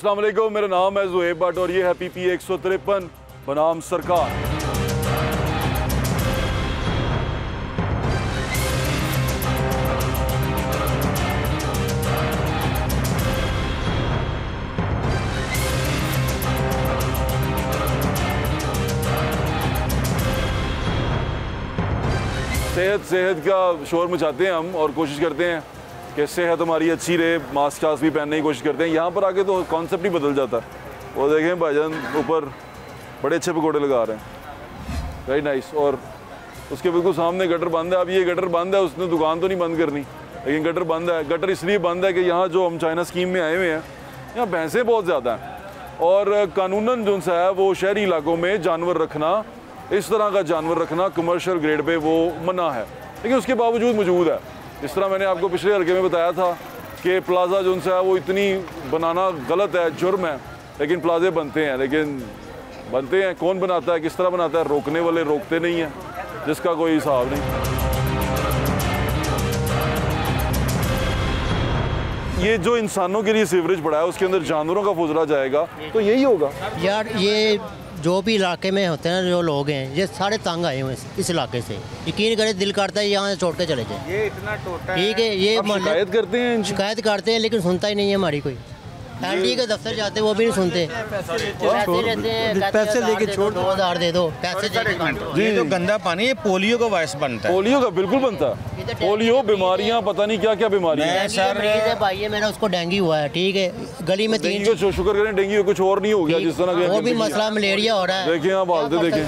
अस्सलाम वालेकुम, मेरा नाम है ज़ुहैब भट्ट और ये है PP 153 बनाम सरकार। सेहत का शोर मचाते हैं हम और कोशिश करते हैं कि सेहत हमारी अच्छी रहे, मास्क भी पहनने की कोशिश करते हैं। यहाँ पर आके तो कॉन्सेप्ट ही बदल जाता है। वो देखें भाईजान ऊपर बड़े अच्छे पकौड़े लगा रहे हैं, वेरी नाइस। और उसके बिल्कुल सामने गटर बंद है। अब ये गटर बंद है, उसने दुकान तो नहीं बंद करनी, लेकिन गटर बंद है। गटर इसलिए बंद है कि यहाँ जो हम चाइना स्कीम में आए हुए हैं, यहाँ भैंसें बहुत ज़्यादा हैं और कानूनन जो है वो शहरी इलाकों में जानवर रखना, इस तरह का जानवर रखना कमर्शियल ग्रेड पे वो मना है, लेकिन उसके बावजूद मौजूद है। जिस तरह मैंने आपको पिछले हल्के में बताया था कि प्लाजा जो है वो इतनी बनाना गलत है, जुर्म है, लेकिन प्लाजे बनते हैं। लेकिन बनते हैं, कौन बनाता है, किस तरह बनाता है, रोकने वाले रोकते नहीं हैं, जिसका कोई हिसाब नहीं। ये जो इंसानों के लिए सीवरेज पड़ा है उसके अंदर जानवरों का फुजरा जाएगा तो यही होगा यार। ये जो भी इलाके में होते हैं जो लोग हैं, ये सारे तंग आए हुए हैं इस इलाके से। यकीन करें, दिल करता है यहाँ से छोड़ के चले जाए। ये इतना टोटा ठीक है, ये शिकायत करते हैं लेकिन सुनता ही नहीं है हमारी कोई। LD के दफ्तर जाते हैं वो भी नहीं सुनते। पैसे लेके छोड़ 2000 दे दो, पैसे। ये जो गंदा पानी ये पोलियो का वायरस बनता है। पोलियो का बिल्कुल बनता है। पोलियो बीमारियां, पता नहीं क्या क्या बीमारियां। सर भाई है मेरा, उसको डेंगू हुआ है। ठीक है, गली में 3 शुक्र करें डेंगू कुछ और नहीं हो गया जिस तरह वो भी मसला मलेरिया हो रहा है। देखें आप हालत देखें,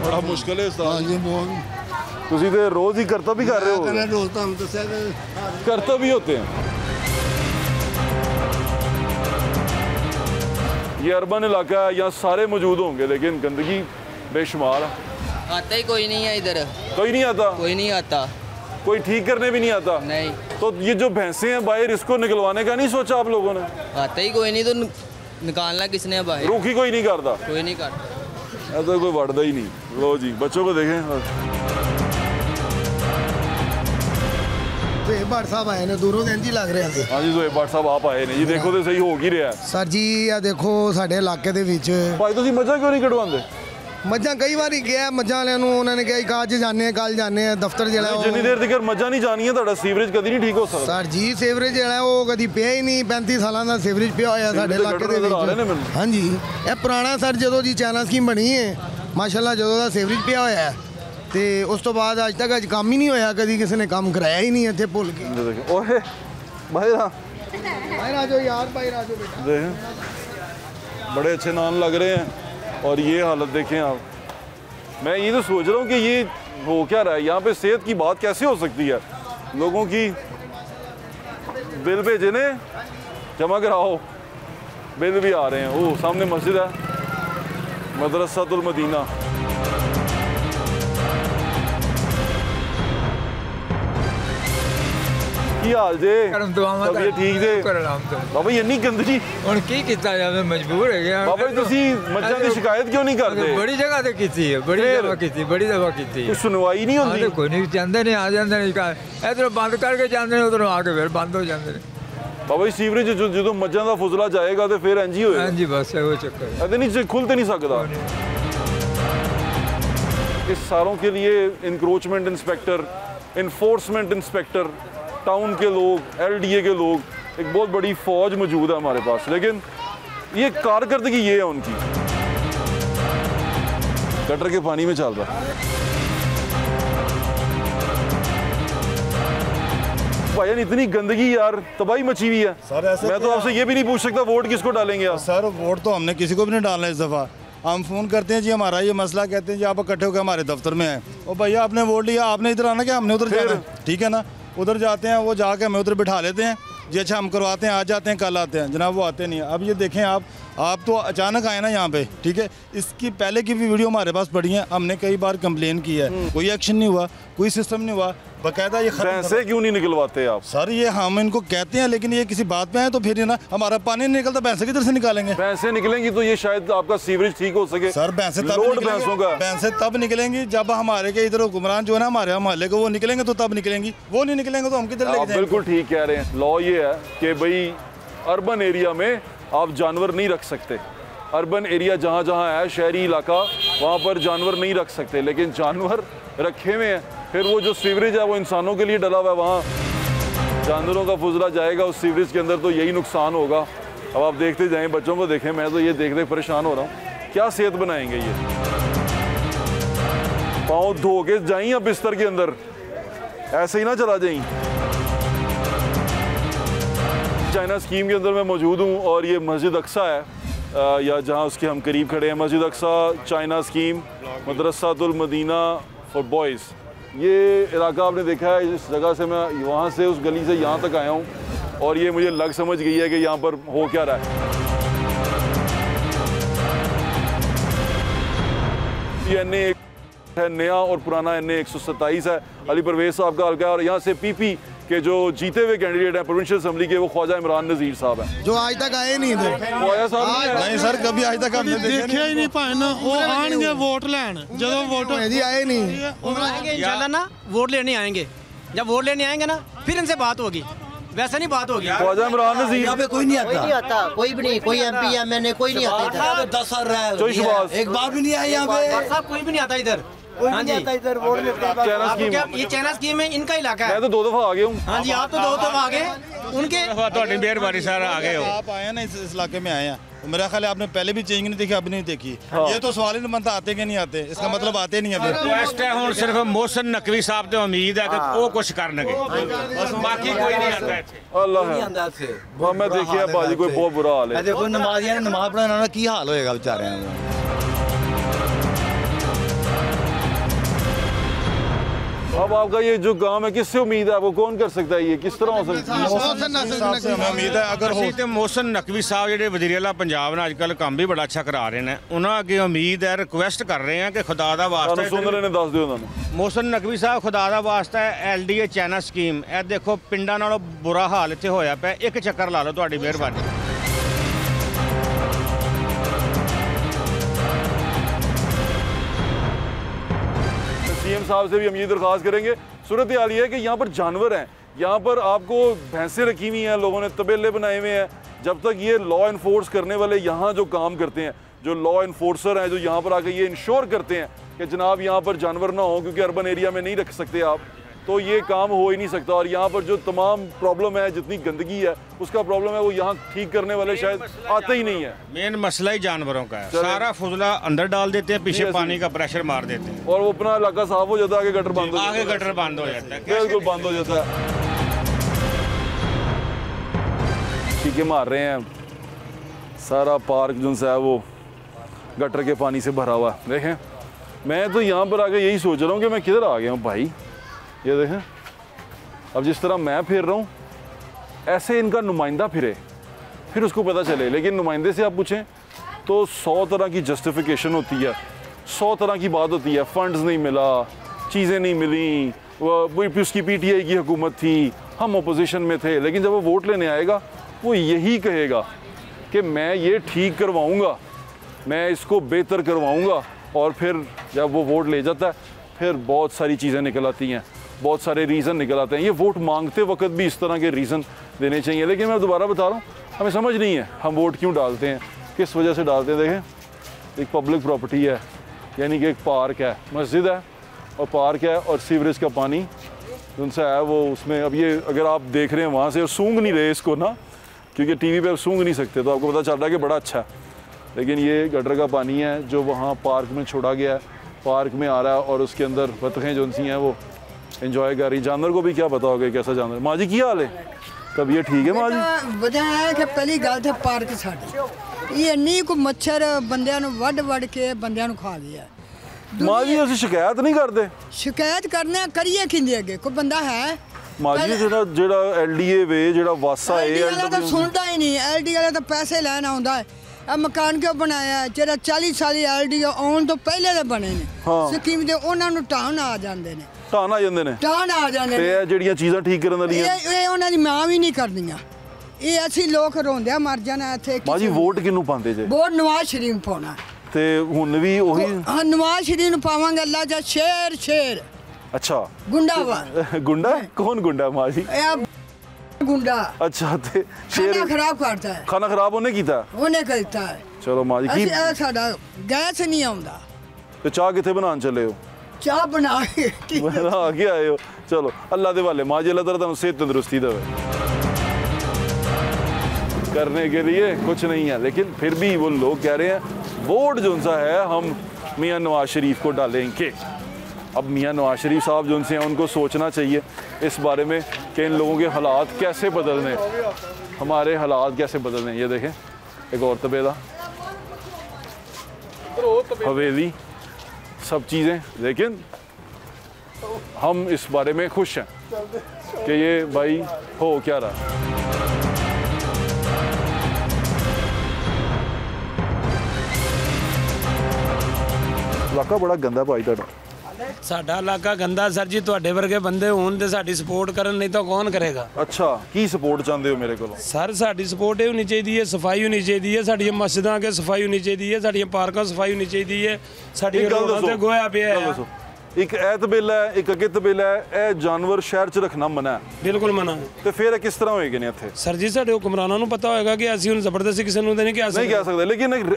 बड़ा मुश्किल है। तुसी तो रोज ही करता भी कर रहे हो, करता भी होते हैं। ये अर्बन इलाका है, यहाँ सारे मौजूद होंगे, लेकिन गंदगी बेशुमार है। आता ही कोई नहीं है इधर, कोई नहीं आता, कोई नहीं आता, कोई ठीक करने भी नहीं आता। नहीं तो ये जो भैंसे हैं बाहर, इसको निकलवाने का नहीं सोचा आप लोगों ने? आता ही कोई नहीं तो निकालना किसने बाहर? रुखी कोई नहीं करता, कोई नहीं करता, तो कोई बढ़ता ही नहीं। लो जी, बच्चों को देखें। ज़ुहैब भट्ट साहब आए ने दूरों इंज ही लग रहे हैं। हाँ जी, ज़ुहैब भट्ट साहब आप आए ने जी, देखो तो सही हो ही रहा है। सर जी आ देखो साढ़े इलाके ਦੇ ਵਿੱਚ ਭਾਈ ਤੁਸੀਂ ਮੱਝਾਂ ਕਿਉਂ ਨਹੀਂ ਕਢਵਾਉਂਦੇ? ਮੱਝਾਂ ਕਈ ਵਾਰੀ ਗਿਆ ਮੱਝਾਂ ਵਾਲਿਆਂ ਨੂੰ, ਉਹਨਾਂ ਨੇ ਕਿਹਾ ਕਿ ਅੱਜ ਜਾਣੇ ਕੱਲ ਜਾਣੇ ਦਫ਼ਤਰ ਜਿਹੜਾ ਜਿੰਨੀ ਦੇਰ ਤੱਕ ਮੱਝਾਂ ਨਹੀਂ ਜਾਣੀਆਂ ਤੁਹਾਡਾ ਸੀਵਰੇਜ ਕਦੀ ਨਹੀਂ ਠੀਕ ਹੋ ਸਕਦਾ। ਸਰ ਜੀ ਸੀਵਰੇਜ ਜਿਹੜਾ ਉਹ ਕਦੀ ਪਿਆ ਹੀ ਨਹੀਂ। 35 ਸਾਲਾਂ ਦਾ ਸੀਵਰੇਜ ਪਿਆ ਹੋਇਆ ਸਾਡੇ ਇਲਾਕੇ ਦੇ ਵਿੱਚ। ਹਾਂਜੀ, ਇਹ ਪੁਰਾਣਾ ਸਰ ਜਦੋਂ ਦੀ ਚਾਈਨਾ ਸਕੀਮ ਬਣੀ ਹੈ, ਮਾਸ਼ਾਅੱਲਾ ਜਦੋਂ ਦਾ ਸੀਵਰੇਜ ਪਿਆ ਹੋਇਆ ਹੈ ਤੇ ਉਸ ਤੋਂ ਬਾਅਦ ਅੱਜ ਤੱਕ ਅੱਜ ਕੰਮ ਹੀ ਨਹੀਂ ਹੋਇਆ, ਕਦੀ ਕਿਸੇ ਨੇ ਕੰਮ ਕਰਾਇਆ ਹੀ ਨਹੀਂ ਇੱਥੇ ਭੁੱਲ ਕੇ। ਓਏ भाई राजो यार, भाई राजो बेटा देखें, बड़े अच्छे नाम लग रहे हैं और ये हालत देखें आप। मैं ये तो सोच रहा हूँ कि ये हो क्या रहा है यहाँ पे, सेहत की बात कैसे हो सकती है? लोगों की बिल भेजे ने, जमा कराओ, बिल भी आ रहे हैं। ओह, सामने मस्जिद है, मदरसातुल मदीना। ਕੀ ਹਾਲ ਜੇ? ਤਬੀਅਤ ਠੀਕ ਜੇ? ਬਾਬਾ ਜੀ ਇੰਨੀ ਗੰਦਗੀ ਹੁਣ ਕੀ ਕੀਤਾ ਜਾਵੇ, ਮਜਬੂਰ ਹੋ ਗਿਆ। ਬਾਬਾ ਜੀ ਤੁਸੀਂ ਮੱਝਾਂ ਦੀ ਸ਼ਿਕਾਇਤ ਕਿਉਂ ਨਹੀਂ ਕਰਦੇ? ਬੜੀ ਜਗ੍ਹਾ ਤੇ ਕੀਤੀ ਹੈ, ਬੜੀ ਦਫਾ ਕੀਤੀ, ਬੜੀ ਦਫਾ ਕੀਤੀ। ਕੋਈ ਸੁਣਵਾਈ ਨਹੀਂ ਹੁੰਦੀ? ਕੋਈ ਨਹੀਂ, ਜਾਂਦੇ ਨੇ ਆ ਜਾਂਦੇ ਨੇ, ਇਧਰੋਂ ਬੰਦ ਕਰਕੇ ਜਾਂਦੇ ਨੇ, ਉਧਰੋਂ ਆ ਕੇ ਫਿਰ ਬੰਦ ਹੋ ਜਾਂਦੇ ਨੇ। ਬਾਬਾ ਜੀ ਸੀਵਰੇਜ ਜਦੋਂ ਮੱਝਾਂ ਦਾ ਫੁਜ਼ਲਾ ਜਾਏਗਾ ਤੇ ਫਿਰ ਇੰਜ ਹੀ ਹੋਏਗਾ। ਹਾਂਜੀ ਬਸ ਇਹੋ ਚੱਕਰ ਹੈ, ਇਹਦੇ ਨਹੀਂ ਖੁੱਲ ਤੇ ਨਹੀਂ ਸਕਦਾ। इस सारों के लिए encroachment inspector, enforcement inspector, town के लोग, LDA के लोग, एक बहुत बड़ी फौज मौजूद है हमारे पास, लेकिन ये कारकर्दगी ये है उनकी। गटर के पानी में चल रहा है भाईजान, इतनी गंदगी यार, तबाही मची हुई है। मैं तो आपसे ये भी नहीं पूछ सकता वोट किसको डालेंगे आप? सर वोट तो हमने किसी को भी नहीं डालना इस दफ़ा। हम फ़ोन करते हैं जी हमारा ये मसला, कहते हैं जी आप इकट्ठे होकर हमारे दफ्तर में हैं। और भैया आपने वोट लिया, आपने इधर आना क्या, हमने उधर जाना, ठीक है ना? उधर जाते हैं, वो जाके हमें उधर बिठा लेते हैं जी, अच्छा हम करवाते हैं, आज जाते हैं कल आते हैं। जनाब वो आते नहीं हैं। अब ये देखें आप तो अचानक आए ना यहाँ पे, ठीक है? इसकी पहले की भी वीडियो हमारे पास पड़ी है, हमने कई बार कंप्लेन की है, कोई एक्शन नहीं हुआ, कोई सिस्टम नहीं हुआ। बाकायदा ये भैंसे क्यों नहीं निकलवाते आप? सर ये हम इनको कहते हैं, लेकिन ये किसी बात पे हैं तो फिर ना हमारा पानी नहीं निकलता, भैंसे किधर से निकालेंगे? भैंसे निकलेंगी तो ये शायद आपका सीवरेज ठीक हो सके। सर भैंसे तब निकलेंगी जब हमारे के इधर हुक्मरान जो है ना हमारे मोहल्ले को, वो निकलेंगे तो तब निकलेंगी, वो नहीं निकलेंगे तो हम किधर लेके जाएंगे? बिल्कुल ठीक कह रहे हैं। लॉ ये है कि भाई अर्बन एरिया में आप जानवर नहीं रख सकते। अर्बन एरिया जहाँ जहाँ है, शहरी इलाका, वहाँ पर जानवर नहीं रख सकते, लेकिन जानवर रखे हुए हैं। फिर वो जो सीवरेज है वो इंसानों के लिए डला हुआ है, वहाँ जानवरों का फुजला जाएगा उस सीवरेज के अंदर, तो यही नुकसान होगा। अब आप देखते जाएं, बच्चों को देखें, मैं तो ये देख देख परेशान हो रहा हूँ। क्या सेहत बनाएंगे ये? पाँव धो के जाएं या बिस्तर के अंदर, ऐसे ही ना चला जाएं। चाइना स्कीम के अंदर मैं मौजूद हूँ और ये मस्जिद अक्सा है, या जहाँ उसके हम करीब खड़े हैं, Masjid Aqsa China scheme Madrasatul Madina for boys. ये इलाका आपने देखा है, इस जगह से मैं वहाँ से उस गली से यहाँ तक आया हूँ और ये मुझे लग समझ गई है कि यहाँ पर हो क्या रहा है। ये NA है नया और पुराना NA 127 है, अली परवेज साहब का हल्का है, और यहाँ से PP के जो जीते हुए कैंडिडेट हैं प्रोविंशियल असेंबली के, वो ख्वाजा इमरान नज़ीर साहब हैं, जो आज तक आए नहीं इधर। ख्वाजा साहब नहीं सर, कभी आज तक हमने देखा ही नहीं पाए ना, वो आएंगे वोट लैन, जब वोट जी आए नहीं, आएंगे इंशाल्लाह ना, वोट लेने आएंगे। जब वोट लेने आएंगे ना फिर इनसे बात होगी, वैसे नहीं बात होगी। ख्वाजा इमरान नज़ीर यहाँ पे कोई नहीं आता, कोई भी नहीं, कोई MP MNA कोई नहीं आता। 10 साल रहा है, एक बार भी नहीं आया यहाँ पे साहब, कोई भी नहीं आता इधर। हाँ जी, ये चाइना स्कीम में इनका इलाका है। मैं तो 2 दफ़ा आ गया हूँ। हाँ जी, आप तो 2 दफ़ा आ गए, उनके मेहरबानी सर आ गए हो। आप आए ना इस इलाके में आए हैं, मेरा ख्याल है आपने पहले भी चेंज नहीं देखी, अभी नहीं देखी। ये तो सवाल ही नहीं बनता आते कि नहीं आते, इसका मतलब आते नहीं अभी। रिक्वेस्ट है हुन सिर्फ मोहसिन नकवी साहब तो उम्मीद है कि वो कुछ करनगे, बस बाकी कोई नहीं आता इत्थे। अल्लाह है, मैं देखिए बाजी कोई बहुत बुरा हाल है। देखो नमाजियां ने नमाज पढ़ाना की हाल होएगा बेचारे। अब आपका ये जो काम है, किससे उम्मीद है आपको, कौन कर सकता है ये, किस तरह हो सकता है? हमें उम्मीद है अगर ਅਸੀਂ ਤੇ ਮੋਹਸਿਨ ਨਕਵੀ ਸਾਹਿਬ ਜਿਹੜੇ ਵਜ਼ੀਰ ਆਲਾ ਪੰਜਾਬ ਨੇ ਅੱਜਕੱਲ ਕੰਮ ਵੀ ਬੜਾ ਅੱਛਾ ਕਰਾ ਰਹੇ ਨੇ, ਉਹਨਾਂ ਅੱਗੇ ਉਮੀਦ ਹੈ, ਰਿਕੁਐਸਟ ਕਰ ਰਹੇ ਹਾਂ ਕਿ ਖੁਦਾ ਦਾ ਵਾਸਤਾ ਤੁਹਾਨੂੰ ਸੁਣ ਰਹੇ ਨੇ, ਦੱਸ ਦਿਓ ਉਹਨਾਂ ਨੂੰ। ਮੋਹਸਿਨ ਨਕਵੀ ਸਾਹਿਬ ਖੁਦਾ ਦਾ ਵਾਸਤਾ ਹੈ, LDA ਚਾਈਨਾ ਸਕੀਮ, ਇਹ ਦੇਖੋ ਪਿੰਡਾਂ ਨਾਲੋਂ ਬੁਰਾ ਹਾਲ ਇੱਥੇ ਹੋਇਆ ਪਿਆ, ਇੱਕ ਚੱਕਰ ਲਾ ਲਓ, ਤੁਹਾਡੀ ਮਿਹਰਬਾਨੀ। CM साहब से भी हम ये दरख्वास्त करेंगे। सूरत हाल ये है कि यहाँ पर जानवर हैं, यहाँ पर आपको भैंसें रखी हुई हैं, लोगों ने तबेले बनाए हुए हैं। जब तक ये लॉ इन्फोर्स करने वाले यहाँ जो काम करते हैं, जो लॉ इन्फोर्सर हैं, जो यहाँ पर आके ये इंश्योर करते हैं कि जनाब यहाँ पर जानवर ना हो, क्योंकि अर्बन एरिया में नहीं रख सकते आप, तो ये काम हो ही नहीं सकता। और यहाँ पर जो तमाम प्रॉब्लम है, जितनी गंदगी है उसका प्रॉब्लम है, वो यहाँ ठीक करने वाले शायद आते ही नहीं है। मेन मसला ही जानवरों का है, सारा फुजला अंदर डाल देते हैं, पीछे पानी का प्रेशर मार देते हैं और वो अपना इलाका साफ हो जाता है, आगे गटर बंद हो जाता है, आगे गटर बंद हो जाता है, बिल्कुल बंद हो जाता है। चीखे मार रहे हैं, सारा पार्क जो है वो गटर के पानी से भरा हुआ है। देखें, मैं तो यहाँ पर आके यही सोच रहा हूँ कि मैं किधर आ गया हूँ भाई। ये देखें, अब जिस तरह मैं फिर रहा हूँ ऐसे इनका नुमाइंदा फिरे, फिर उसको पता चले। लेकिन नुमाइंदे से आप पूछें तो 100 तरह की जस्टिफिकेशन होती है, 100 तरह की बात होती है। फंड्स नहीं मिला, चीज़ें नहीं मिली, वो उसकी PTI की हुकूमत थी, हम अपोजिशन में थे। लेकिन जब वो वोट लेने आएगा वो यही कहेगा कि मैं ये ठीक करवाऊँगा, मैं इसको बेहतर करवाऊँगा। और फिर जब वो वोट ले जाता है फिर बहुत सारी चीज़ें निकल आती हैं, बहुत सारे रीज़न निकल आते हैं। ये वोट मांगते वक्त भी इस तरह के रीज़न देने चाहिए। लेकिन मैं दोबारा बता रहा हूँ, हमें समझ नहीं है हम वोट क्यों डालते हैं, किस वजह से डालते हैं। देखें, एक पब्लिक प्रॉपर्टी है, यानी कि एक पार्क है, मस्जिद है और पार्क है, और सीवरेज का पानी उनसे है वो उसमें। अब ये अगर आप देख रहे हैं वहाँ से और सूंघ नहीं रहे इसको ना, क्योंकि TV पे आप सूंघ नहीं सकते, तो आपको पता चल रहा है कि बड़ा अच्छा है। लेकिन ये गटर का पानी है जो वहाँ पार्क में छोड़ा गया है, पार्क में आ रहा है, और उसके अंदर बतखें जो सी हैं वो इंजॉय कर रही। जानवर को भी क्या पता होगा कैसा जानवर। माँ जी की हाल है, तब ये ठीक है माँ जी? वजह है कि पहली गल तो पार्क साड़ी ये नहीं को मच्छर बंदियां नूं वड़ के बंदियां नूं खा गया। माँ जी ਅਸੀਂ शिकायत नहीं करते? शिकायत करने करिए किंदे अगे कोई बंदा है? माँ जी ਜਿਹੜਾ LDA ਵੇ ਜਿਹੜਾ ਵਾਸਾ ਹੈ LDA वाला तो सुनता ही नहीं, LDA वाला तो पैसे लेना आउंदा है। ਇਹ ਮਕਾਨ ਕਿਉਂ ਬਣਾਇਆ ਹੈ? ਜਿਹੜਾ 40 ਸਾਲੀ ਐਲਡੀਓ ਆਉਣ ਤੋਂ ਪਹਿਲੇ ਦੇ ਬਣੇ ਨੇ ਸਕੀਮ ਦੇ, ਉਹਨਾਂ ਨੂੰ ਢਾਣ ਆ ਜਾਂਦੇ ਨੇ, ਢਾਣ ਆ ਜਾਂਦੇ ਨੇ, ਢਾਣ ਆ ਜਾਂਦੇ ਨੇ। ਇਹ ਜਿਹੜੀਆਂ ਚੀਜ਼ਾਂ ਠੀਕ ਕਰਨ ਵਾਲੀਆਂ ਇਹ ਉਹਨਾਂ ਦੀ ਮਾਂ ਵੀ ਨਹੀਂ ਕਰਦੀਆਂ। ਇਹ ਅਸੀਂ ਲੋਕ ਰੋਂਦਿਆਂ ਮਰ ਜਾਣਾ ਇੱਥੇ। ਮਾਂ ਜੀ ਵੋਟ ਕਿਹਨੂੰ ਪਾਉਂਦੇ ਜੇ? ਵੋਟ ਨਵਾਜ਼ ਸ਼ਰੀਫ ਨੂੰ ਪਾਉਣਾ। ਤੇ ਹੁਣ ਵੀ ਉਹੀ? ਹਾਂ ਨਵਾਜ਼ ਸ਼ਰੀਫ ਨੂੰ ਪਾਵਾਂਗੇ। ਅੱਲਾ ਜਾ ਸ਼ੇਰ। अच्छा गुंडा वा गुंडा कौन गुंडा माँ जी? गुंडा। अच्छा ते खाना खराब करता है। खाना खराब होने कीता है। चलो माँ जी की साडा गैस नहीं आउंदा। तो चाह किथे बनान चले हो? चाह बना के आगे आए हो। चलो अल्लाह दे वाले माँ जी, अल्लाह ताला तुम सेहत तंदुरुस्ती दे। करने के लिए कुछ नहीं है, लेकिन फिर भी वो लोग कह रहे हैं वोट जो सा है हम मियाँ नवाज शरीफ को डालेंगे। अब मियाँ नवाज शरीफ साहब जो हैं उनको सोचना चाहिए इस बारे में कि इन लोगों के हालात कैसे बदलने, हमारे हालात कैसे बदलने। ये देखें एक और तबेला, हवेली, सब चीज़ें, लेकिन हम इस बारे में खुश हैं कि ये भाई हो क्या रहा। इलाका बड़ा गंदा भाई तुहाडा। साडा इलाका गंदा सर जी, तुहाडे वर्गे बंदे होण ते साडी सपोर्ट करन, नहीं तो कौन करेगा। अच्छा की सपोर्ट चाहते हो मेरे को? सर साडी सपोर्ट ये होनी चाहिए, सफाई होनी चाहिए, साडी मस्जिदां अगे सफाई होनी चाहिए, साडी पार्कां सफाई होनी चाहिए, साडी रोडां ते गोया पिया है। एक ऐ तबेला है, एक अगे तबेला है, ए जानवर शहर च रखना मना है। बिल्कुल मना है। तो फिर किस तरह होएगा ने इत्थे? सर जी साडे हुक्मरानां नूं पता होएगा कि असीं हुण जबरदस्ती किसी नूं नहीं कह सकदे, लेकिन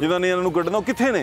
ਜਿਨ੍ਹਾਂ ਨੇ ਇਹਨਾਂ ਨੂੰ ਕੱਢਣਾ, ਉਹ ਕਿੱਥੇ ਨੇ?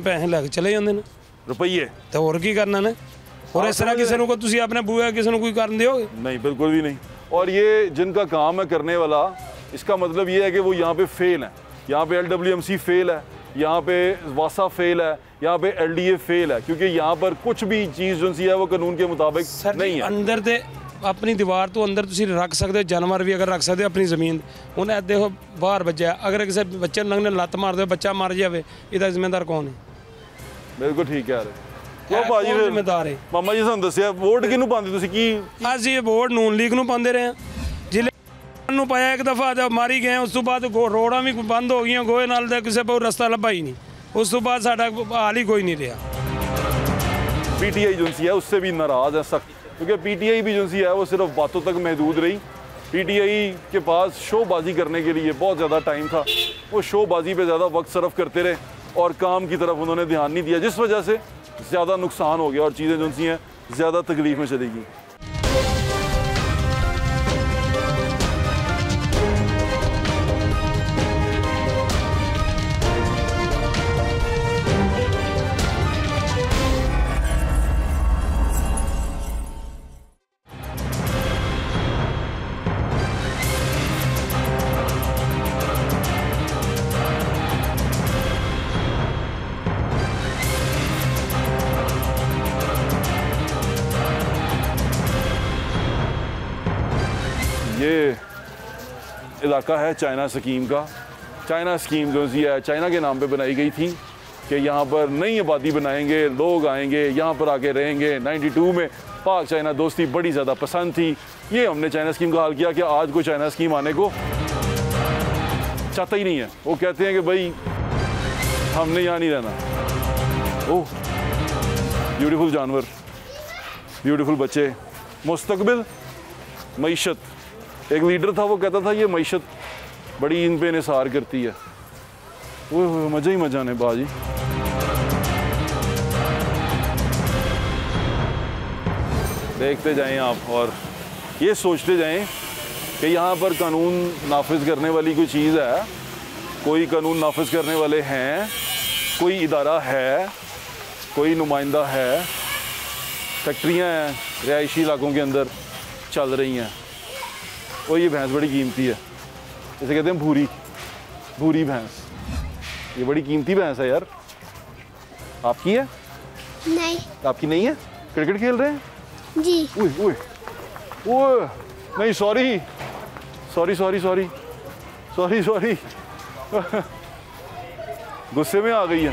पैसे लैके चले जाते हैं रुपये, तो होर की करना ने। और इस तरह किसी को तुसीं अपने बूहे किसी को कोई कर दोगे? नहीं, बिल्कुल भी नहीं। और ये जिनका काम है करने वाला, इसका मतलब ये है कि वो यहाँ पे फेल है। यहाँ पे LWMC फेल है, यहाँ पे वासा फेल है, यहाँ पे LDA फेल है, क्योंकि यहाँ पर कुछ भी चीज़ जो सी है वो कानून के मुताबिक नहीं है। अंदर ते अपनी दीवार तो अंदर तुसीं रख सकते हो, जानवर भी अगर रख सकते हो अपनी ज़मीन। हुण देखो बाहर बच्चा, अगर किसी बच्चे ने लत्त मार दे, बच्चा मर जाए, इसका जिम्मेदार कौन है? बिल्कुल ठीक है। वो भाजी जिम्मेदार है। मामा जी सानूं दस्सिया वोट किहनूं पांदे तुसीं? की असीं वोट नून लीग नूं पांदे रहे। जिले नूं पाया एक दफ़ा जब मारी गए, उस तो बाद रोडां भी बंद हो गई, गोहे नाल दे किसी को रस्ता लभा ही नहीं। उस तो बाद साडा हाल ही कोई नहीं रहा। PTI जो सी है उससे भी नाराज़ है सख्त, क्योंकि PTI भी जो सी है वो सिर्फ बातों तक महदूद रही। PTI के पास शोबाजी करने के लिए बहुत ज़्यादा टाइम था, वो शोबाजी पे ज़्यादा वक्त सर्फ करते रहे और काम की तरफ उन्होंने ध्यान नहीं दिया, जिस वजह से ज़्यादा नुकसान हो गया और चीज़ें जो सी हैं ज़्यादा तकलीफ में चली गई। ये इलाका है चाइना स्कीम का। चाइना स्कीम जो सी है चाइना के नाम पे बनाई गई थी कि यहाँ पर नई आबादी बनाएंगे, लोग आएंगे, यहाँ पर आके रहेंगे। 92 में पाक चाइना दोस्ती बड़ी ज़्यादा पसंद थी। ये हमने चाइना स्कीम का हाल किया कि आज कोई चाइना स्कीम आने को चाहता ही नहीं है। वो कहते हैं कि भाई हमने यहाँ नहीं रहना। ओह ब्यूटीफुल जानवर, ब्यूटीफुल बच्चे, मुस्तकबिल मईशत। एक लीडर था वो कहता था ये मईशत बड़ी इन पे निसार करती है। वो मज़ा ही मज़ा ने बाजी। देखते जाएं आप और ये सोचते जाएं कि यहाँ पर कानून नाफिज करने वाली कोई चीज़ है, कोई कानून नाफिज करने वाले हैं, कोई इदारा है, कोई नुमाइंदा है, फैक्ट्रियाँ हैं रिहायशी इलाकों के अंदर चल रही हैं। और ये भैंस बड़ी कीमती है, इसे कहते हैं भूरी, भूरी भैंस। ये बड़ी कीमती भैंस है यार। आपकी है? नहीं। आपकी नहीं है? क्रिकेट खेल रहे हैं? जी। उए उए ओए नहीं, sorry sorry sorry sorry sorry sorry गुस्से में आ गई है।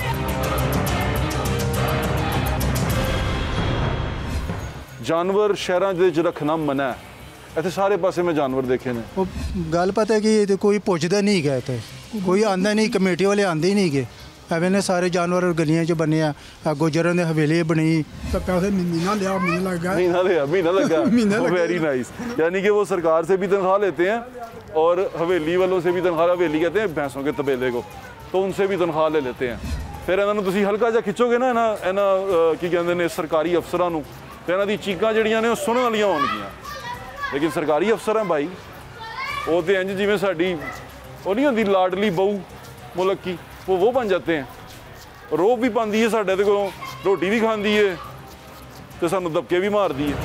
जानवर शहरां दे विच रखना मना है, ਇੱਥੇ ਸਾਰੇ ਪਾਸੇ ਮੈਂ ਜਾਨਵਰ ਦੇਖੇ ਨੇ। ਉਹ ਗੱਲ ਪਤਾ ਕਿ ਕੋਈ ਪੁੱਛਦਾ ਨਹੀਂ ਗਿਆ ਇੱਥੇ, ਕੋਈ ਆਂਦਾ ਨਹੀਂ, ਕਮੇਟੀ ਵਾਲੇ ਆਂਦੇ ਹੀ ਨਹੀਂ ਗਏ। ਐਵੇਂ ਨੇ ਸਾਰੇ ਜਾਨਵਰ ਗਲੀਆਂ 'ਚ ਬੰਨੇ ਆ, ਗੁਜਰਾਂ ਦੇ ਹਵੇਲੀ ਬਣੀ। तो पैसे महीना लिया, महीना लग गया, महीना लगा। Very nice. यानी कि वो सरकार से भी तनख्वाह लेते हैं और हवेली वालों से भी तनख्वाह, हवेली कहते हैं भैंसों के तबेले को, तो उनसे भी तनख्वाह ले लेते हैं। फिर इन्होंने तुम हल्का जा खिंचोगे ना इन्होंने की कहते हैं सरकारी अफसरां नूं, तो इन्हों दी चीकां जिहड़ियां ने वो सुनने वालियां होणगियां। लेकिन सरकारी अफसर हैं भाई, वो तो इंज जिवें साडी वो नहीं होंदी लाडली बहू मुल्क की, वो बन जाते हैं। रोब भी पाती है साढ़े को, रोटी भी खाती है तो सानू दबके भी मारती है।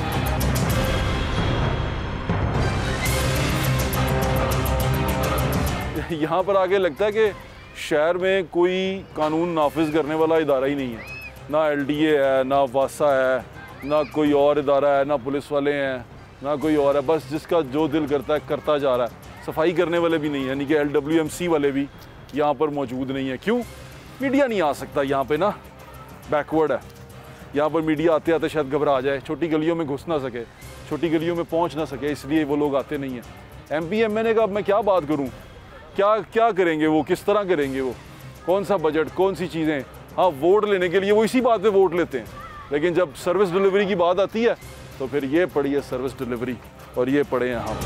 यहाँ पर आके लगता है कि शहर में कोई कानून नाफिज करने वाला इदारा ही नहीं है। ना LDA है, ना वासा है, ना कोई और इदारा है, ना पुलिस वाले हैं, ना कोई और है। बस जिसका जो दिल करता है करता जा रहा है। सफाई करने वाले भी नहीं है, यानी कि LWMC वाले भी यहाँ पर मौजूद नहीं है। क्यों? मीडिया नहीं आ सकता यहाँ पे ना, बैकवर्ड है। यहाँ पर मीडिया आते आते शायद घबरा जाए, छोटी गलियों में घुस ना सके, छोटी गलियों में पहुँच ना सके, इसलिए वो लोग आते नहीं हैं। MP MNA का अब मैं क्या बात करूँ, क्या करेंगे वो, किस तरह करेंगे वो, कौन सा बजट, कौन सी चीज़ें। हाँ, वोट लेने के लिए वो इसी बात पे वोट लेते हैं, लेकिन जब सर्विस डिलीवरी की बात आती है तो फिर ये पड़ी है सर्विस डिलीवरी और ये पड़े हैं हम।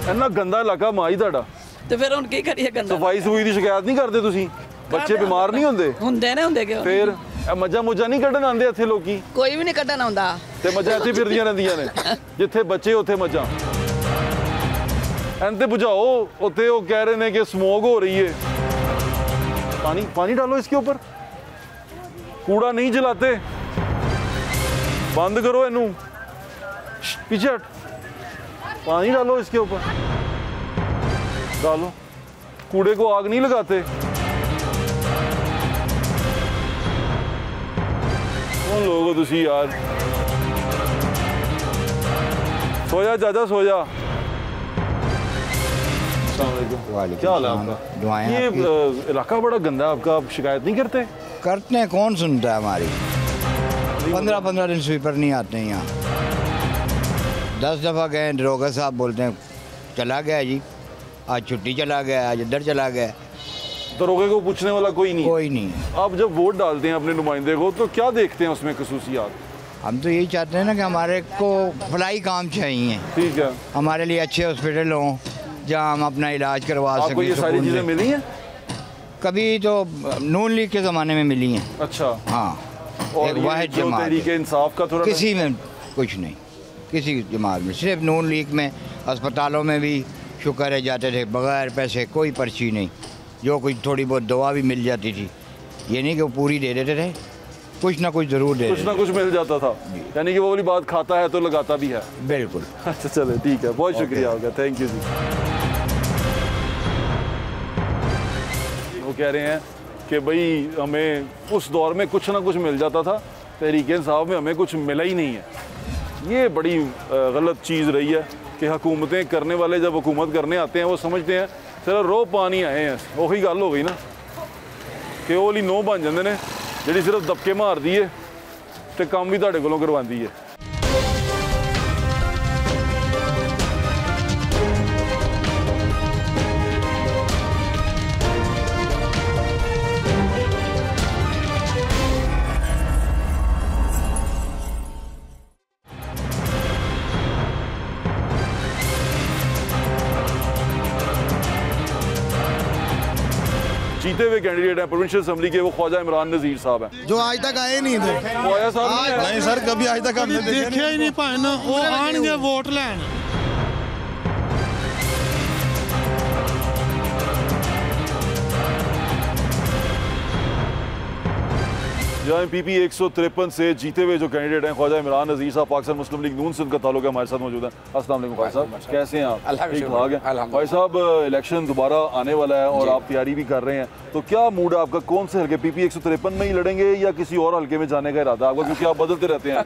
इन्ना गंदा इलाका माई तुहाडा, तो फिर हुण की करिए? गंदा सफाई सफूई की शिकायत नहीं करते तुसीं? बच्चे बीमार नहीं होंदे? हुंदे ने, हुंदे क्यों? फिर मज्जां मुज्जां नहीं कड्ढन आंदे इत्थे लोकी? कोई भी नहीं कड्ढन आउंदा ते मज्जां इत्थे फिरदियां रहिंदियां ने, जिथे बच्चे उत्थे मज्जां। इन्ते बुझाओ, उत्थे वो कह रहे हैं कि स्मोक हो रही है। पानी डालो इसके ऊपर, कूड़ा नहीं जलाते, बंद करो इनू, पीछे हट, पानी डालो इसके ऊपर, डालो, कूड़े को आग नहीं लगाते। कौन लोग हो तुसी यार? सो जा चाचा, सो जा। क्या हाल है आपका? ये इलाका बड़ा गंदा है आपका, आप शिकायत नहीं करते? करते हैं, कौन सुनता है हमारी? 15-15 दिन स्वीपर नहीं आते हैं यहाँ। 10 दफ़ा गए, दरोगा साहब बोलते हैं चला गया जी, आज छुट्टी चला गया, आज इधर चला गया। दरोगे को पूछने वाला कोई नहीं? कोई नहीं। आप जब वोट डालते हैं अपने नुमाइंदे को तो क्या देखते हैं उसमें खसूसियात? हम तो यही चाहते हैं ना कि हमारे को भलाई काम चाहिए। ठीक है, हमारे लिए अच्छे हॉस्पिटल हों जहाँ हम अपना इलाज करवा सकें। आपको ये सारी चीज़ें मिली हैं? कभी तो नून लीग के ज़माने में मिली हैं। अच्छा, हाँ। और एक वाहिद जमात, तहरीके इंसाफ का थोड़ा किसी में कुछ नहीं, किसी जमात में, सिर्फ नून लीग में। अस्पतालों में भी शुक्र है जाते थे बगैर पैसे, कोई पर्ची नहीं, जो कुछ थोड़ी बहुत दवा भी मिल जाती थी। ये नहीं कि वो पूरी दे देते थे, कुछ ना कुछ ज़रूर दे, कुछ ना कुछ मिल जाता था। यानी कि वो वाली बात, खाता है तो लगाता भी है। बिल्कुल। अच्छा चले, ठीक है, बहुत शुक्रिया होगा, थैंक यू जी। वो कह रहे हैं कि भाई हमें उस दौर में कुछ ना कुछ मिल जाता था, तहरीक इंसाफ में हमें कुछ मिला ही नहीं है। ये बड़ी गलत चीज़ रही है कि हुकूमतें करने वाले जब हुकूमत करने आते हैं वो समझते हैं चलो रो पानी आए हैं। वही गल हो गई ना कि वो वाली नौ बन जाते हैं जी सिर्फ दबके मार दी है तो काम भी तुहाडे कोलों करवाती है। जीते हुए कैंडिडेट हैं प्रोविंशियल असेंबली के, वो ख्वाजा इमरान नज़ीर साहब हैं, जो आज तक आए नहीं थे। ख्वाजा साहब नहीं सर, कभी आज तक हमने देखा ही नहीं पाए ना, वो आएंगे वोट लैन। जहाँ PP 153 से जीते हुए जो कैंडिडेट हैं ख्वाजा इमरान नज़ीर साहब, पाकिस्तान मुस्लिम लीग नून सिंध का ताल्लुक है, हमारे साथ मौजूद हैं। अस्सलाम वालेकुम भाई साहब, कैसे हैं आप? ठीक ठाक हैं भाई साहब। इलेक्शन दोबारा आने वाला है और आप तैयारी भी कर रहे हैं, तो क्या मूड है आपका? कौन से हल्के, PP 153 में ही लड़ेंगे या किसी और हल्के में जाने का इरादा आपका, क्योंकि आप बदलते रहते हैं?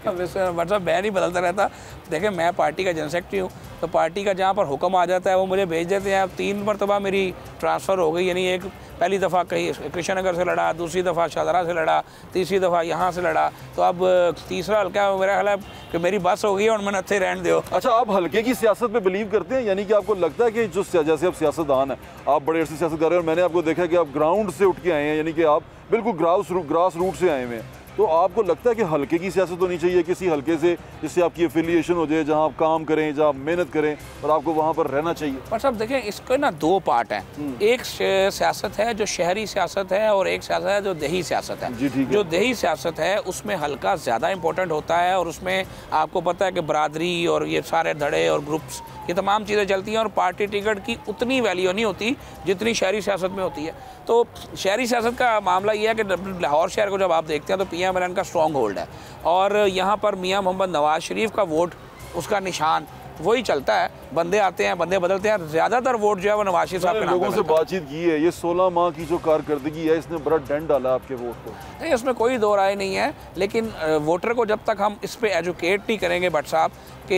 मैं नहीं बदलता रहता। देखिए, मैं पार्टी का जनरल सेक्रेटरी हूँ तो पार्टी का जहाँ पर हुक्म आ जाता है वो मुझे भेज देते हैं। अब 3 मरतबा मेरी ट्रांसफ़र हो गई, यानी एक पहली दफ़ा कहीं कृष्ण नगर से लड़ा, दूसरी दफ़ा शाहदरा से लड़ा, तीसरी दफ़ा यहाँ से लड़ा, तो अब तीसरा हल्का मेरा ख्याल है कि मेरी बस हो गई है और मैंने अच्छे रहने दो। अच्छा, आप हल्के की सियासत पे बिलीव करते हैं, यानी कि आपको लगता है कि जो जैसे आप सियासतदान हैं, आप बड़े अरसे सियासत कर रहे हैं और मैंने आपको देखा कि आप ग्राउंड से उठ के आए हैं, यानी कि आप बिल्कुल ग्रास रूट से आए हुए हैं, तो आपको लगता है कि हल्के की सियासत होनी चाहिए, किसी हल्के से जिससे आपकी एफिलिएशन हो जाए, जहां आप काम करें, जहां आप मेहनत करें और आपको वहां पर रहना चाहिए? पर साहब देखें, इसके ना 2 पार्ट हैं। एक सियासत है जो शहरी सियासत है और एक सियासत है जो देही सियासत है। जो देही सियासत है उसमें हल्का ज़्यादा इंपॉर्टेंट होता है और उसमें आपको पता है कि बरादरी और ये सारे धड़े और ग्रुप्स, ये तमाम चीज़ें चलती हैं और पार्टी टिकट की उतनी वैल्यू नहीं होती जितनी शहरी सियासत में होती है। तो शहरी सियासत का मामला ये है कि लाहौर शहर को जब आप देखते हैं तो PMLN का स्ट्रॉन्ग होल्ड है और यहाँ पर मियाँ मोहम्मद नवाज शरीफ का वोट, उसका निशान वही चलता है। बंदे आते हैं, बंदे बदलते हैं, ज़्यादातर वोट जो है वो नवाज शरीफ साहब के नाम पे। लोगों से बातचीत की है, ये 16 माह की जो कारकर्दगी है इसने बड़ा डेंट डाला आपके वोट को। नहीं, उसमें कोई दो राय नहीं है, लेकिन वोटर को जब तक हम इस पे एजुकेट नहीं करेंगे भट्ट साहब कि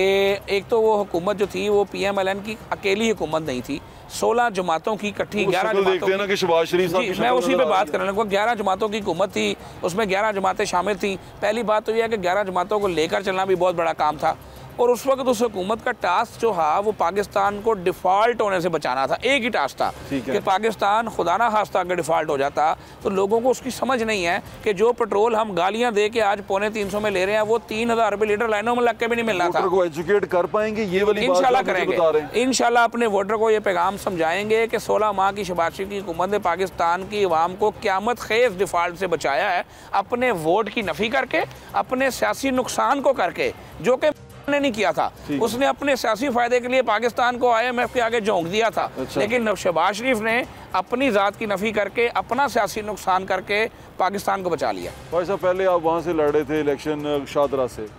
एक तो वो हुकूमत जो थी वो PMLN की अकेली हुकूमत नहीं थी, 16 जमातों की इकट्ठी 11 जमातों की, कि शहबाज शरीफ साहब, मैं उसी पे बात करने लगा। 11 जमातों की हुकूमत थी, उसमें 11 जमातें शामिल थी। पहली बात तो यह है कि 11 जमातों को लेकर चलना भी बहुत बड़ा काम था और उस वक्त उस हुकूमत का टास्क जो था वो पाकिस्तान को डिफ़ॉल्ट होने से बचाना था। एक ही टास्क था कि पाकिस्तान खुदा ना खास्ता अगर डिफ़ॉल्ट हो जाता तो लोगों को उसकी समझ नहीं है कि जो पेट्रोल हम गालियां दे के आज 350 में ले रहे हैं वो 3000 रुपये लीटर लाइनों में लग के भी नहीं मिल रहा था। वोटर को एजुकेट कर पाएंगे, ये वाली बात इंशाल्लाह करेंगे। इंशाल्लाह अपने वोटर को ये पैगाम समझाएंगे कि 16 माह की शहबाज शरीफ की हुकूमत ने पाकिस्तान की अवाम को क़यामत खेज़ डिफ़ॉल्ट से बचाया है, अपने वोट की नफ़ी करके, अपने सियासी नुकसान को करके, जो कि ने नहीं किया था। उसने अपने सियासी फायदे के लिए पाकिस्तान को IMF के आगे झोंक दिया था। अच्छा। लेकिन शहबाज शरीफ ने अपनी ज़ात की नफ़ी करके, अपना सियासी नुकसान करके पाकिस्तान को बचा लिया। भाई साहब, पहले आप वहाँ से लड़े थे इलेक्शन शाहदरा से,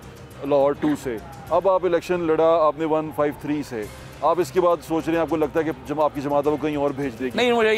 लाहौर 2 से, अब आप इलेक्शन लड़ा आपने 153 से, आप इसके बाद सोच रहे हैं, आपको लगता है कि जब आपकी जमात को कहीं और भेज देगी? नहीं, मुझे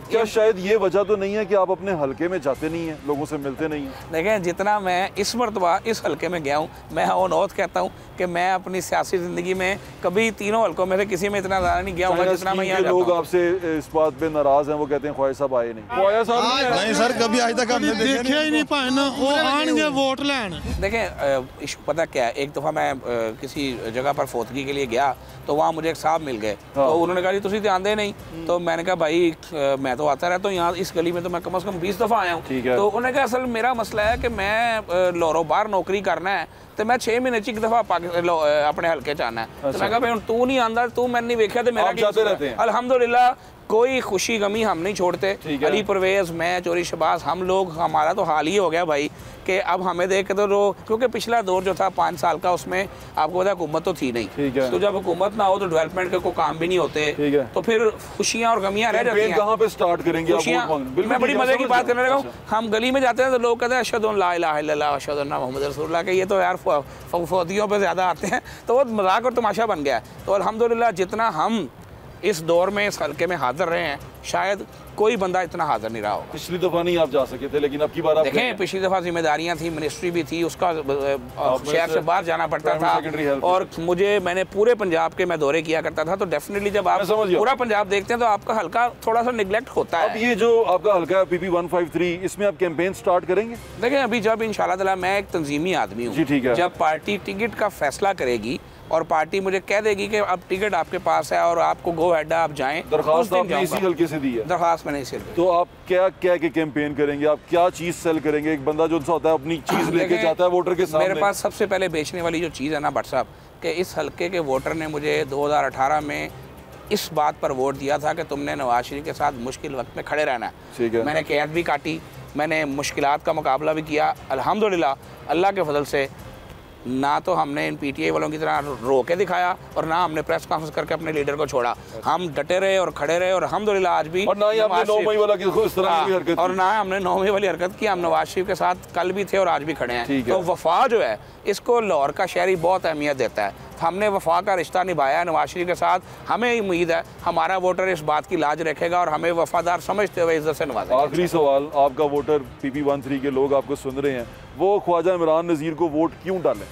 क्या शायद ये वजह तो नहीं है कि आप अपने हलके में जाते नहीं हैं, लोगों से मिलते नहीं हैं? देखें, जितना मैं इस मरतबा इस हलके में गया हूँ, मैं ओनौत कहता हूँ कि मैं अपनी सियासी ज़िंदगी में कभी तीनों हलकों में से किसी में इतना ज़्यादा नहीं गया हूँ जितना मैं यहाँ। लोग आपसे इस बात पे नाराज़ हैं, वो कहते हैं ख्वाजा साहब आए नहीं। ख्वाजा साहब नहीं सर, कभी आज तक हमने देखा ही नहीं पाए ना, वो आएंगे वोट लेने। देखें, इश्क पता क्या है, एक दफ़ा मैं किसी जगह पर फोतगी के लिए गया तो वहाँ मुझे एक साहब मिल गए। तो उन्होंने कहा जी तुसी ध्यान दे नहीं, तो मैंने कहा भाई मैं तो आता रहता हूँ यहाँ इस गली में, तो मैं कम से कम 20 दफ़ा आया हूँ। तो उन्होंने कहा असल मेरा मसला है कि मैं लाहौरों बाहर नौकरी करना है तो मैं 6 महीने च एक दफ़ा अपने हल्के च आना है। तो मैं कहा भाई तू नहीं आंदा, तू मैंने नहीं वेख्या तो मेरा क्या। अल्हम्दुलिल्लाह कोई खुशी गमी हम नहीं छोड़ते। अली परवेज़, मैं, चोरी शहबाज, हम लोग, हमारा तो हाल ही हो गया भाई कि अब हमें देख के तो क्योंकि पिछला दौर जो था 5 साल का, उसमें आपको पता हुकूमत तो थी नहीं, तो जब हुकूमत ना हो तो डेवलपमेंट के कोई काम भी नहीं होते, तो फिर खुशियाँ और गमियाँ रह जाती हैं। कहाँ पे स्टार्ट करेंगे? मैं बड़ी मजे की बात करने लगा हूँ। हम गली में जाते हैं तो लोग कहते हैं अशहदु अन ला इलाहा इल्लल्लाह अशहदु अन्ना मुहम्मद रसूलुल्लाह, के ये तो यार फौजियों पे ज़्यादा आते हैं, तो वो मजाक और तमाशा बन गया। तो अल्हम्दुलिल्लाह जितना हम इस दौर में इस हल्के में हाजिर रहे हैं, शायद कोई बंदा इतना हाजिर नहीं रहा होगा। पिछली दफ़ा नहीं आप जा सके थे, लेकिन अब की बार आप देखें, पिछली दफ़ा जिम्मेदारियां थी, मिनिस्ट्री भी थी, उसका शहर से बाहर जाना पड़ता था और मैंने पूरे पंजाब के मैं दौरे किया करता था। तो डेफिनेटली जब आप पूरा पंजाब देखते हैं तो आपका हल्का थोड़ा सा निगलेक्ट होता है। अब ये जो आपका हल्का PP 153, इसमें आप कैंपेन स्टार्ट करेंगे? देखें, अभी जब इंशाल्लाह ताला, मैं एक तंजीमी आदमी हूँ, जब पार्टी टिकट का फैसला करेगी और पार्टी मुझे कह देगी कि अब टिकट आपके पास है और आपको गो हेड आप जाएं, दरखास्त आपने इसी हल्के से दी है? दरखास्त मैंने इसी। तो आप क्या क्या के कैंपेन करेंगे? आप क्या चीज़ सेल करेंगे? एक बंदा जो होता है अपनी चीज़ लेके जाता है वोटर के सामने। मेरे पास सबसे पहले बेचने वाली जो चीज़ है ना भट्ट साहब, कि इस हल्के के वोटर ने मुझे 2018 में इस बात पर वोट दिया था कि तुमने नवाज शरीफ के साथ मुश्किल वक्त में खड़े रहना है। मैंने कैद भी काटी, मैंने मुश्किलात का मुकाबला भी किया। अल्हम्दुलिल्लाह अल्लाह के फजल से ना तो हमने इन PTI वालों की तरह रो के दिखाया और ना हमने प्रेस कॉन्फ्रेंस करके अपने लीडर को छोड़ा। हम डटे रहे और खड़े रहे और अल्हम्दुलिल्लाह आज भी, और ना ही हमने 9 मई वाला इस तरह की हरकत, और ना हमने 9 मई वाली हरकत की। हम नवाज शरीफ के साथ कल भी थे और आज भी खड़े हैं। तो वफा जो है, इसको लाहौर का शहरी बहुत अहमियत देता है। हमने वफा का रिश्ता निभाया है नवाज शरीफ के साथ। हमें उम्मीद है हमारा वोटर इस बात की लाज रखेगा और हमें वफादार समझते हुए इज्जत से नवाजेगा। आखिरी सवाल, आपका वोटर PP 13 के लोग आपको सुन रहे हैं, वो ख्वाजा इमरान नज़ीर को वोट क्यों डालें?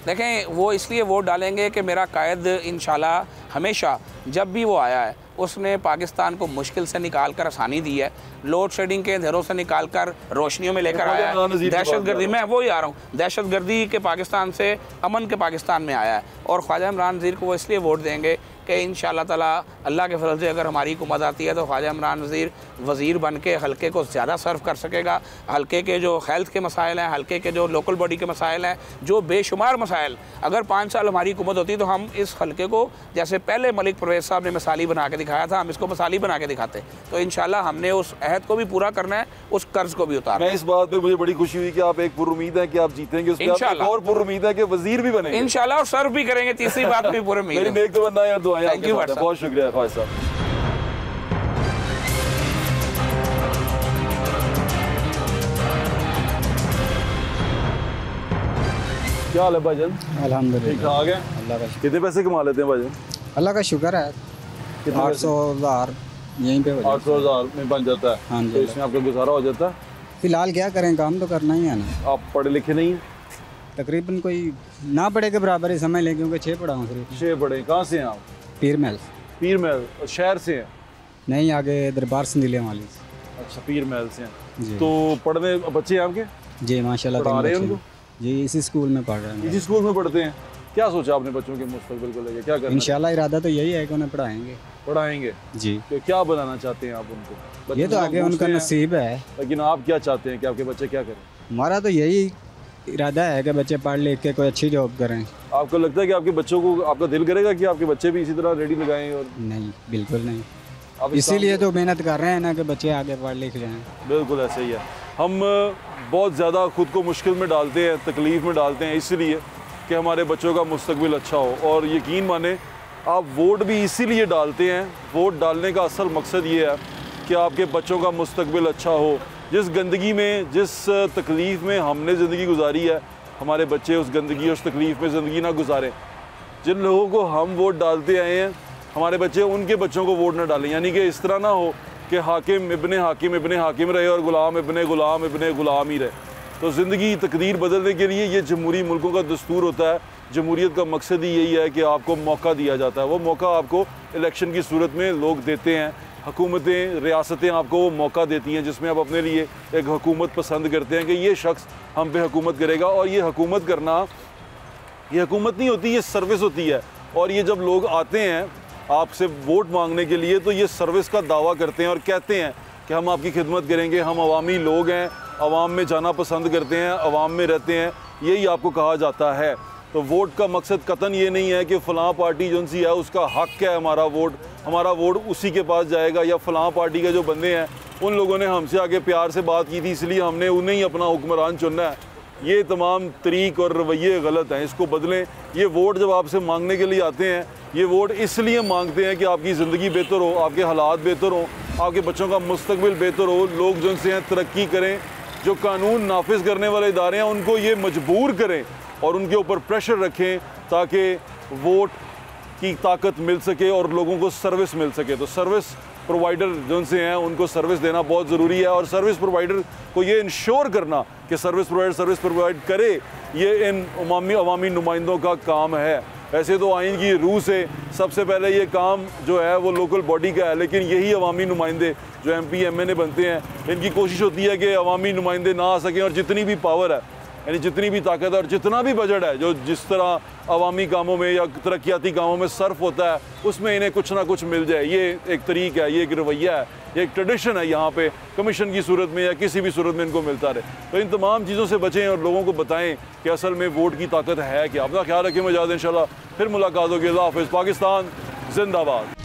देखें वो इसलिए वोट डालेंगे कि मेरा कायद इंशाल्लाह हमेशा जब भी वो आया है उसने पाकिस्तान को मुश्किल से निकाल कर आसानी दी है, लोड शेडिंग के अंधेरों से निकाल कर रोशनियों में लेकर आया है, दहशतगर्दी मैं वही आ रहा हूँ, दहशतगर्दी के पाकिस्तान से अमन के पाकिस्तान में आया है। और ख्वाजा इमरान नज़ीर को वो इसलिए वोट देंगे कि इंशाअल्लाह ताला अल्लाह के फजल से अगर हमारी हुकूमत आती है तो ख्वाजा इमरान नज़ीर वज़ीर बन के हल्के को ज़्यादा सर्व कर सकेगा। हल्के के जो हेल्थ के मसाइल हैं, हल्के के जो लोकल बॉडी के मसाइल हैं, जो बेशुमार मसाइल, अगर 5 साल हमारी हुकूमत होती तो हम इस हल्के को जैसे पहले मलिक परवेज़ साहब ने मिसाली बना के दिखाया था, हम इसको मिसाली बना के दिखाते। तो इंशाअल्लाह हमने उस अहद को भी पूरा करना है, उस कर्ज को भी उतारना है। मैं इस बात पे मुझे बड़ी खुशी हुई कि आप एक पुरुमीद है कि आप जीतेंगे, उसके बाद और पुरुमीद है कि वजीर भी बनेंगे इंशाअल्लाह और सर्व भी करेंगे। तीसरी बात भी पूरे मेरी नेक तमन्ना है, दुआएं। थैंक यू, बहुत शुक्रिया ख्वाजा साहब। क्या हाल है भाईजान? अल्हम्दुलिल्लाह ठीक ठाक है। अल्लाह का कितने पैसे कमा लेते हैं भाईजान? अल्लाह का शुक्र है। 800,000 यहीं पे 800,000 में बन जाता है। हाँ जी। तो इसमें आपका गुजारा हो जाता है? फिलहाल क्या करें, काम तो करना ही है ना। आप पढ़े लिखे नहीं हैं? तकरीबन कोई ना पढ़े के बराबर ही समझ लें, क्योंकि 6 पढ़ा हूँ सिर्फ। 6 पढ़े। कहाँ से हैं आप? पीर महल। पीर महल शहर से हैं? नहीं, आगे दरबार संदीलिया वाली। अच्छा, पीर महल से हैं जी। तो पढ़ने बच्चे हैं आपके? जी माशाल्लाह। पढ़ा रहे हैं उनको? जी, इसी स्कूल में पढ़ रहे हैं। इसी स्कूल में पढ़ते हैं? क्या सोचा आपने बच्चों के मुस्तकबिल को लेकर, क्या करना? इंशाल्लाह इरादा तो यही है कि उन्हें पढ़ाएंगे जी। तो क्या बनाना चाहते हैं आप उनको? ये तो आगे उनका नसीब है, लेकिन आप क्या चाहते हैं कि आपके बच्चे क्या करें? हमारा तो यही इरादा है कि बच्चे पढ़ लिख के कोई अच्छी जॉब करें। आपको लगता है कि आपके बच्चों को, आपका दिल करेगा कि आपके बच्चे भी इसी तरह रेडी लगाएं? और नहीं, बिल्कुल नहीं। इसीलिए तो मेहनत कर रहे हैं ना कि बच्चे आगे पढ़ लिख जाएं। बिल्कुल ऐसे ही है। हम बहुत ज़्यादा खुद को मुश्किल में डालते हैं, तकलीफ़ में डालते हैं इसलिए कि हमारे बच्चों का मुस्तकबिल अच्छा हो। और यकीन माने आप वोट भी इसीलिए डालते हैं। वोट डालने का असल मकसद ये है कि आपके बच्चों का मुस्तकबिल अच्छा हो। जिस गंदगी में, जिस तकलीफ़ में हमने ज़िंदगी गुजारी है, हमारे बच्चे उस गंदगी, उस तकलीफ़ में ज़िंदगी ना गुजारें। जिन लोगों को हम वोट डालते आए हैं, हमारे बच्चे उनके बच्चों को वोट ना डालें। यानी कि इस तरह ना हो कि हाकिम इब्ने हाकिम रहे और गुलाम इब्ने गुलाम ही रहे। तो ज़िंदगी तकदीर बदलने के लिए ये जमहूरी मुल्कों का दस्तूर होता है। जमहूरियत का मकसद ही यही है कि आपको मौका दिया जाता है। वो मौका आपको इलेक्शन की सूरत में लोग देते हैं, हुकूमतें, रियासतें आपको वो मौका देती हैं जिसमें आप अपने लिए एक हुकूमत पसंद करते हैं कि ये शख्स हम पे हुकूमत करेगा। और ये हुकूमत करना, ये हुकूमत नहीं होती, ये सर्विस होती है। और ये जब लोग आते हैं आपसे वोट मांगने के लिए तो ये सर्विस का दावा करते हैं और कहते हैं कि हम आपकी खिदमत करेंगे, हम अवामी लोग हैं, अवाम में जाना पसंद करते हैं, अवाम में रहते हैं, यही आपको कहा जाता है। तो वोट का मकसद कतन ये नहीं है कि फ़लाँ पार्टी जो सी है उसका हक़ है हमारा वोट उसी के पास जाएगा, या फ़लाँ पार्टी के जो बंदे हैं उन लोगों ने हमसे आगे प्यार से बात की थी इसलिए हमने उन्हें ही अपना हुक्मरान चुनना है। ये तमाम तरीक़ और रवैये गलत हैं, इसको बदलें। ये वोट जब आपसे मांगने के लिए आते हैं, ये वोट इसलिए मांगते हैं कि आपकी ज़िंदगी बेहतर हो, आपके हालात बेहतर हो, आपके बच्चों का मुस्तकबिल बेहतर हो, लोग जो उनसे हैं तरक्की करें। जो कानून नाफिज करने वाले इदारे हैं उनको ये मजबूर करें और उनके ऊपर प्रेशर रखें ताकि वोट की ताकत मिल सके और लोगों को सर्विस मिल सके। तो सर्विस प्रोवाइडर जो से हैं उनको सर्विस देना बहुत ज़रूरी है। और सर्विस प्रोवाइडर को ये इंश्योर करना कि सर्विस प्रोवाइडर सर्विस प्रोवाइड करे, ये इन अवामी नुमाइंदों का काम है। वैसे तो आइन की रूह से सबसे पहले ये काम जो है वो लोकल बॉडी का है, लेकिन यही अवामी नुमाइंदे जो MP MNA बनते हैं, इनकी कोशिश होती है कि अवामी नुमाइंदे ना आ सकें और जितनी भी पावर है, यानी जितनी भी ताकत है और जितना भी बजट है जो जिस तरह अवामी कामों में या तरक्याती कामों में सर्फ होता है उसमें इन्हें कुछ ना कुछ मिल जाए। ये एक तरीका है, ये एक रवैया है, ये एक ट्रेडिशन है। यहाँ पे कमीशन की सूरत में या किसी भी सूरत में इनको मिलता रहे। तो इन तमाम चीज़ों से बचें और लोगों को बताएं कि असल में वोट की ताकत है क्या। अपना ख्याल रखें, मजाद इंशाल्लाह फिर मुलाकात होगी। अल्लाह हाफ़िज़। पाकिस्तान जिंदाबाद।